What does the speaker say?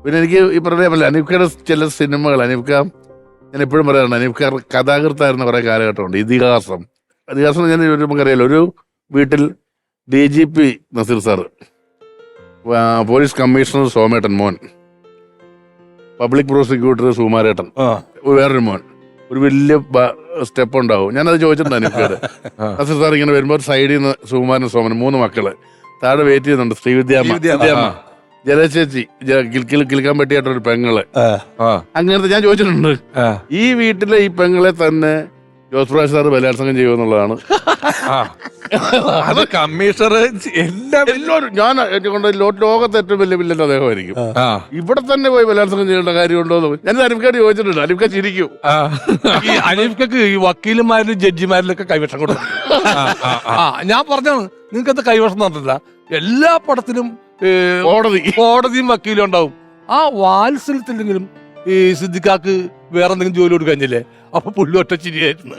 പിന്നെ എനിക്ക് ഈ പറഞ്ഞ അനീഫ്ക്കയുടെ ചില സിനിമകൾ ഞാൻ എപ്പോഴും പറയാറുണ്ട്, അനീഫ്ക്ക കഥാകൃത്തായിരുന്ന കുറെ കാലഘട്ടമുണ്ട്. ഇതിഹാസം ഞാൻ നമുക്കറിയാലോ, ഒരു വീട്ടിൽ DGP Nazeer sir, police commissioner സോമേട്ടൻ മോൻ, പബ്ലിക് പ്രോസിക്യൂട്ടർ സുകുമാരേട്ടൻ, വേറൊരു മോൻ, ഒരു വലിയ സ്റ്റെപ്പ് ഉണ്ടാവും. ഞാനത് ചോദിച്ചിട്ടുണ്ട് അനീഫ്ക്കയോട്. നസീർ സാർ ഇങ്ങനെ വരുമ്പോൾ സൈഡിൽ നിന്ന് സുകുമാരൻ സോമൻ 3 മക്കള് താഴെ വെയിറ്റ് ചെയ്യുന്നുണ്ട്. ശ്രീവിദ്യാമ്മ, ജലചേച്ചി, കിൽക്കാൻ പറ്റിയായിട്ടൊരു പെങ്ങള്. അങ്ങനത്തെ ഞാൻ ചോദിച്ചിട്ടുണ്ട്. ഈ വീട്ടിലെ ഈ പെങ്ങളെ തന്നെ ജോസ് പ്രകാശ് സാറ് ബലാത്സംഗം ചെയ്യുമെന്നുള്ളതാണ്. അത് കമ്മീഷണർ എല്ലാവരും ഞാൻ കൊണ്ട് ലോകത്തെ ഏറ്റവും വലിയ വില്ലൻ അദ്ദേഹമായിരിക്കും. ഇവിടെ തന്നെ പോയി ബലാത്സംഗം ചെയ്യേണ്ട കാര്യമുണ്ടോ എന്ന് ഞാൻ അനീഫ്ക്കയോട് ചോദിച്ചിട്ടുണ്ട്. അനീഫ്ക്ക ചിരിക്കും. ഈ അനീഫ്ക്കക്ക് ഈ വക്കീലുമാരിലും ജഡ്ജിമാരിലൊക്കെ കൈവശം കൊടുക്കും. ഞാൻ പറഞ്ഞാണ് നിങ്ങൾക്കത് കൈവശം തന്നില്ല. എല്ലാ പടത്തിലും കോടതിയും വക്കീലും ഉണ്ടാവും. ആ വാത്സല്യത്തിലെങ്കിലും ഈ സിദ്ദിഖാക്ക് വേറെ എന്തെങ്കിലും ജോലി കൊടുക്കാഞ്ഞില്ലേ? അപ്പൊ പുള്ളി ഒറ്റ ചിരിയായിരുന്നു.